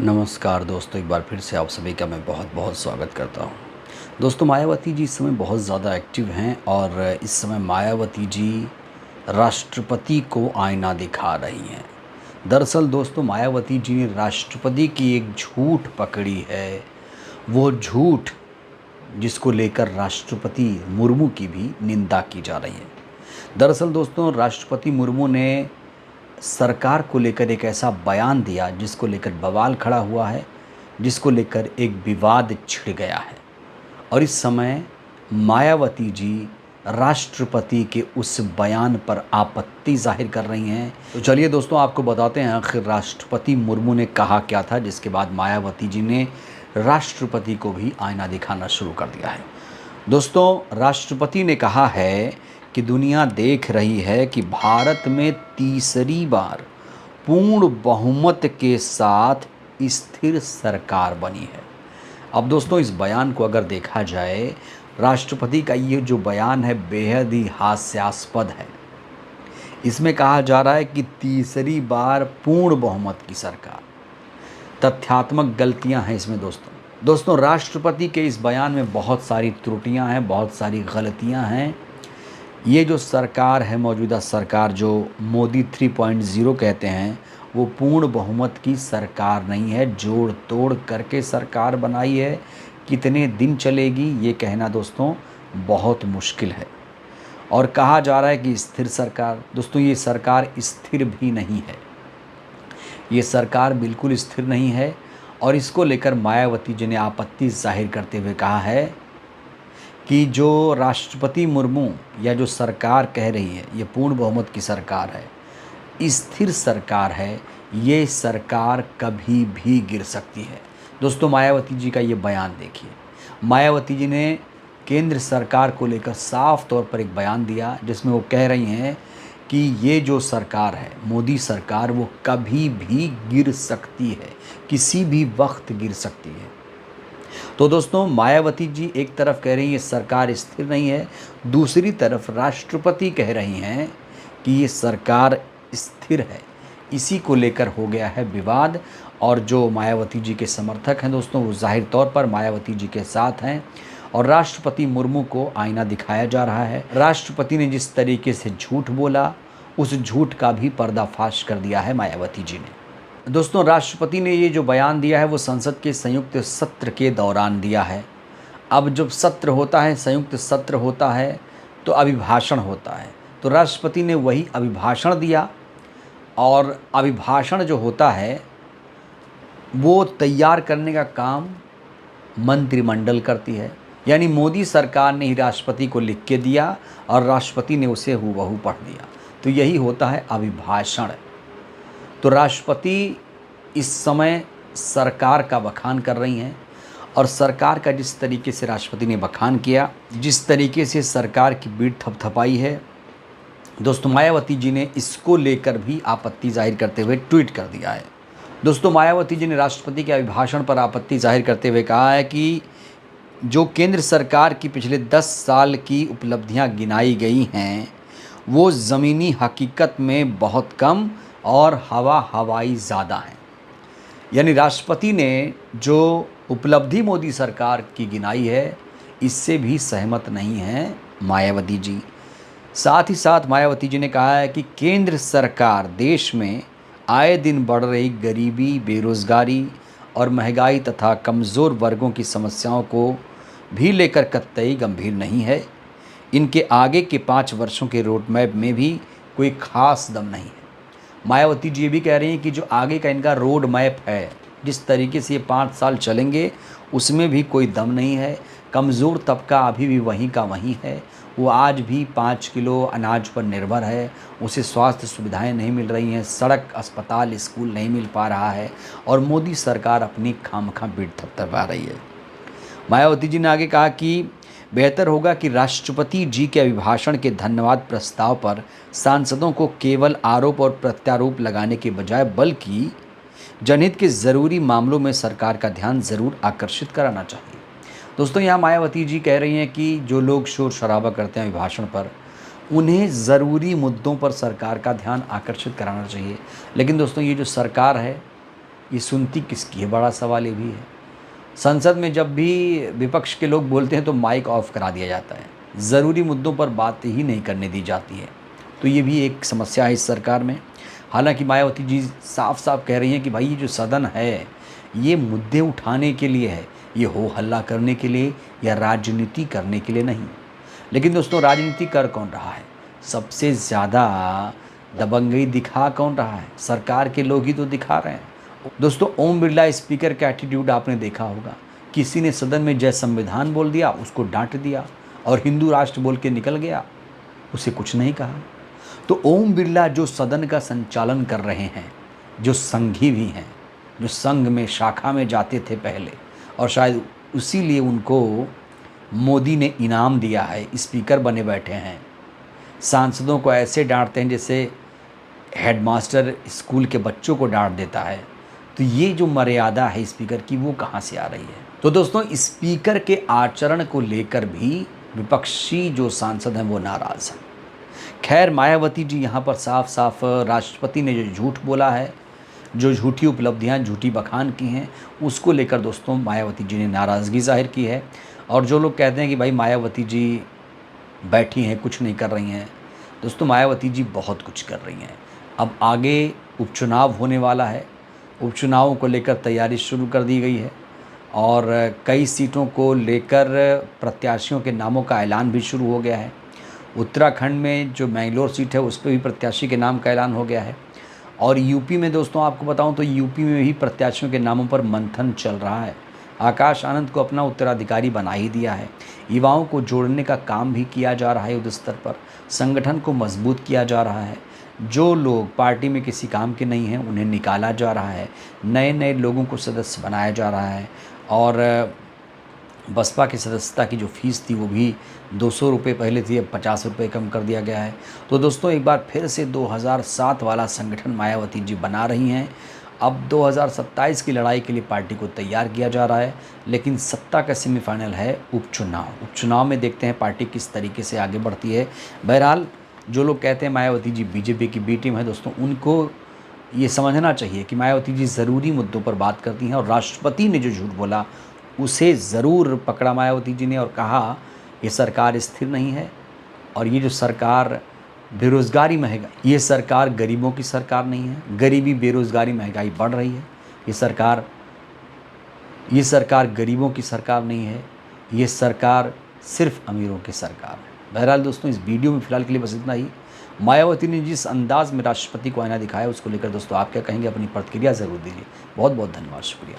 नमस्कार दोस्तों, एक बार फिर से आप सभी का मैं बहुत बहुत स्वागत करता हूँ। दोस्तों, मायावती जी इस समय बहुत ज़्यादा एक्टिव हैं और इस समय मायावती जी राष्ट्रपति को आईना दिखा रही हैं। दरअसल दोस्तों, मायावती जी ने राष्ट्रपति की एक झूठ पकड़ी है। वो झूठ जिसको लेकर राष्ट्रपति मुर्मू की भी निंदा की जा रही है। दरअसल दोस्तों, राष्ट्रपति मुर्मू ने सरकार को लेकर एक ऐसा बयान दिया जिसको लेकर बवाल खड़ा हुआ है, जिसको लेकर एक विवाद छिड़ गया है। और इस समय मायावती जी राष्ट्रपति के उस बयान पर आपत्ति जाहिर कर रही हैं। तो चलिए दोस्तों, आपको बताते हैं आखिर राष्ट्रपति मुर्मू ने कहा क्या था, जिसके बाद मायावती जी ने राष्ट्रपति को भी आईना दिखाना शुरू कर दिया है। दोस्तों, राष्ट्रपति ने कहा है कि दुनिया देख रही है कि भारत में तीसरी बार पूर्ण बहुमत के साथ स्थिर सरकार बनी है। अब दोस्तों, इस बयान को अगर देखा जाए, राष्ट्रपति का ये जो बयान है बेहद ही हास्यास्पद है। इसमें कहा जा रहा है कि तीसरी बार पूर्ण बहुमत की सरकार। तथ्यात्मक गलतियां हैं इसमें दोस्तों, राष्ट्रपति के इस बयान में बहुत सारी त्रुटियां हैं, बहुत सारी गलतियां हैं। ये जो सरकार है, मौजूदा सरकार जो मोदी 3.0 कहते हैं, वो पूर्ण बहुमत की सरकार नहीं है, जोड़ तोड़ करके सरकार बनाई है। कितने दिन चलेगी ये कहना दोस्तों बहुत मुश्किल है। और कहा जा रहा है कि स्थिर सरकार। दोस्तों, ये सरकार स्थिर भी नहीं है, ये सरकार बिल्कुल स्थिर नहीं है। और इसको लेकर मायावती जी ने आपत्ति जाहिर करते हुए कहा है कि जो राष्ट्रपति मुर्मू या जो सरकार कह रही है, ये पूर्ण बहुमत की सरकार है, स्थिर सरकार है, ये सरकार कभी भी गिर सकती है। दोस्तों, मायावती जी का ये बयान देखिए। मायावती जी ने केंद्र सरकार को लेकर साफ तौर पर एक बयान दिया, जिसमें वो कह रही हैं कि ये जो सरकार है, मोदी सरकार, वो कभी भी गिर सकती है, किसी भी वक्त गिर सकती है। तो दोस्तों, मायावती जी एक तरफ कह रही हैं ये सरकार स्थिर नहीं है, दूसरी तरफ राष्ट्रपति कह रही हैं कि ये सरकार स्थिर है। इसी को लेकर हो गया है विवाद। और जो मायावती जी के समर्थक हैं दोस्तों, वो जाहिर तौर पर मायावती जी के साथ हैं और राष्ट्रपति मुर्मू को आईना दिखाया जा रहा है। राष्ट्रपति ने जिस तरीके से झूठ बोला, उस झूठ का भी पर्दाफाश कर दिया है मायावती जी ने। दोस्तों, राष्ट्रपति ने ये जो बयान दिया है वो संसद के संयुक्त सत्र के दौरान दिया है। अब जब सत्र होता है, संयुक्त सत्र होता है, तो अभिभाषण होता है। तो राष्ट्रपति ने वही अभिभाषण दिया और अभिभाषण जो होता है वो तैयार करने का काम मंत्रिमंडल करती है। यानी मोदी सरकार ने ही राष्ट्रपति को लिख के दिया और राष्ट्रपति ने उसे हूबहू पढ़ दिया। तो यही होता है अभिभाषण। तो राष्ट्रपति इस समय सरकार का बखान कर रही हैं और सरकार का जिस तरीके से राष्ट्रपति ने बखान किया, जिस तरीके से सरकार की पीठ थपथपाई है, दोस्तों मायावती जी ने इसको लेकर भी आपत्ति जाहिर करते हुए ट्वीट कर दिया है। दोस्तों, मायावती जी ने राष्ट्रपति के अभिभाषण पर आपत्ति जाहिर करते हुए कहा है कि जो केंद्र सरकार की पिछले 10 साल की उपलब्धियां गिनाई गई हैं, वो ज़मीनी हकीकत में बहुत कम और हवाई ज़्यादा हैं। यानी राष्ट्रपति ने जो उपलब्धि मोदी सरकार की गिनाई है, इससे भी सहमत नहीं हैं मायावती जी। साथ ही साथ मायावती जी ने कहा है कि केंद्र सरकार देश में आए दिन बढ़ रही गरीबी, बेरोज़गारी और महंगाई तथा कमज़ोर वर्गों की समस्याओं को भी लेकर कतई गंभीर नहीं है। इनके आगे के 5 वर्षों के रोड मैप में भी कोई ख़ास दम नहीं है। मायावती जी ये भी कह रही हैं कि जो आगे का इनका रोड मैप है, जिस तरीके से ये 5 साल चलेंगे, उसमें भी कोई दम नहीं है। कमज़ोर तबका अभी भी वहीं का वहीं है। वो आज भी 5 किलो अनाज पर निर्भर है, उसे स्वास्थ्य सुविधाएं नहीं मिल रही हैं, सड़क, अस्पताल, स्कूल नहीं मिल पा रहा है और मोदी सरकार अपनी खामखा पीठ थपथपा रही है। मायावती जी ने आगे कहा कि बेहतर होगा कि राष्ट्रपति जी के अभिभाषण के धन्यवाद प्रस्ताव पर सांसदों को केवल आरोप और प्रत्यारोप लगाने के बजाय बल्कि जनहित के ज़रूरी मामलों में सरकार का ध्यान ज़रूर आकर्षित कराना चाहिए। दोस्तों, यहाँ मायावती जी कह रही हैं कि जो लोग शोर शराबा करते हैं अभिभाषण पर, उन्हें ज़रूरी मुद्दों पर सरकार का ध्यान आकर्षित कराना चाहिए। लेकिन दोस्तों, ये जो सरकार है, ये सुनती किसकी है, बड़ा सवाल ये भी है। संसद में जब भी विपक्ष के लोग बोलते हैं तो माइक ऑफ करा दिया जाता है, ज़रूरी मुद्दों पर बात ही नहीं करने दी जाती है। तो ये भी एक समस्या है इस सरकार में। हालांकि मायावती जी साफ साफ कह रही हैं कि भाई ये जो सदन है ये मुद्दे उठाने के लिए है, ये हो हल्ला करने के लिए या राजनीति करने के लिए नहीं। लेकिन दोस्तों, राजनीति कर कौन रहा है? सबसे ज़्यादा दबंगई दिखा कौन रहा है? सरकार के लोग ही तो दिखा रहे हैं। दोस्तों, ओम बिरला स्पीकर का एटीट्यूड आपने देखा होगा। किसी ने सदन में जय संविधान बोल दिया, उसको डांट दिया, और हिंदू राष्ट्र बोल के निकल गया, उसे कुछ नहीं कहा। तो ओम बिरला जो सदन का संचालन कर रहे हैं, जो संघी भी हैं, जो संघ में शाखा में जाते थे पहले, और शायद उसीलिए उनको मोदी ने इनाम दिया है, स्पीकर बने बैठे हैं। सांसदों को ऐसे डांटते हैं जैसे हेडमास्टर स्कूल के बच्चों को डांट देता है। तो ये जो मर्यादा है स्पीकर की, वो कहाँ से आ रही है? तो दोस्तों, स्पीकर के आचरण को लेकर भी विपक्षी जो सांसद हैं वो नाराज़ हैं। खैर, मायावती जी यहाँ पर साफ साफ राष्ट्रपति ने जो झूठ बोला है, जो झूठी उपलब्धियाँ, झूठी बखान की हैं, उसको लेकर दोस्तों मायावती जी ने नाराज़गी जाहिर की है। और जो लोग कहते हैं कि भाई मायावती जी बैठी हैं, कुछ नहीं कर रही हैं, दोस्तों मायावती जी बहुत कुछ कर रही हैं। अब आगे उपचुनाव होने वाला है, उपचुनावों को लेकर तैयारी शुरू कर दी गई है, और कई सीटों को लेकर प्रत्याशियों के नामों का ऐलान भी शुरू हो गया है। उत्तराखंड में जो मैंगलोर सीट है उस पर भी प्रत्याशी के नाम का ऐलान हो गया है। और यूपी में दोस्तों आपको बताऊं तो यूपी में भी प्रत्याशियों के नामों पर मंथन चल रहा है। आकाश आनंद को अपना उत्तराधिकारी बना ही दिया है। युवाओं को जोड़ने का काम भी किया जा रहा है युद्ध स्तर पर, संगठन को मजबूत किया जा रहा है। जो लोग पार्टी में किसी काम के नहीं हैं उन्हें निकाला जा रहा है, नए नए लोगों को सदस्य बनाया जा रहा है। और बसपा की सदस्यता की जो फ़ीस थी वो भी 200 रुपये पहले थी, अब 50 रुपये कम कर दिया गया है। तो दोस्तों, एक बार फिर से 2007 वाला संगठन मायावती जी बना रही हैं। अब 2027 की लड़ाई के लिए पार्टी को तैयार किया जा रहा है, लेकिन सत्ता का सेमीफाइनल है उपचुनाव। उपचुनाव में देखते हैं पार्टी किस तरीके से आगे बढ़ती है। बहरहाल, जो लोग कहते हैं मायावती जी बीजेपी की बी टीम है, दोस्तों उनको ये समझना चाहिए कि मायावती जी ज़रूरी मुद्दों पर बात करती हैं, और राष्ट्रपति ने जो झूठ बोला उसे ज़रूर पकड़ा मायावती जी ने, और कहा ये सरकार स्थिर नहीं है, और ये जो सरकार बेरोज़गारी महंगाई, ये सरकार गरीबों की सरकार नहीं है। गरीबी, बेरोज़गारी, महंगाई बढ़ रही है। ये सरकार गरीबों की सरकार नहीं है, ये सरकार सिर्फ अमीरों की सरकार है। बहरहाल दोस्तों, इस वीडियो में फ़िलहाल के लिए बस इतना ही। मायावती ने जिस अंदाज़ में राष्ट्रपति को आईना दिखाया उसको लेकर दोस्तों आप क्या कहेंगे? अपनी प्रतिक्रिया ज़रूर दीजिए। बहुत बहुत धन्यवाद, शुक्रिया।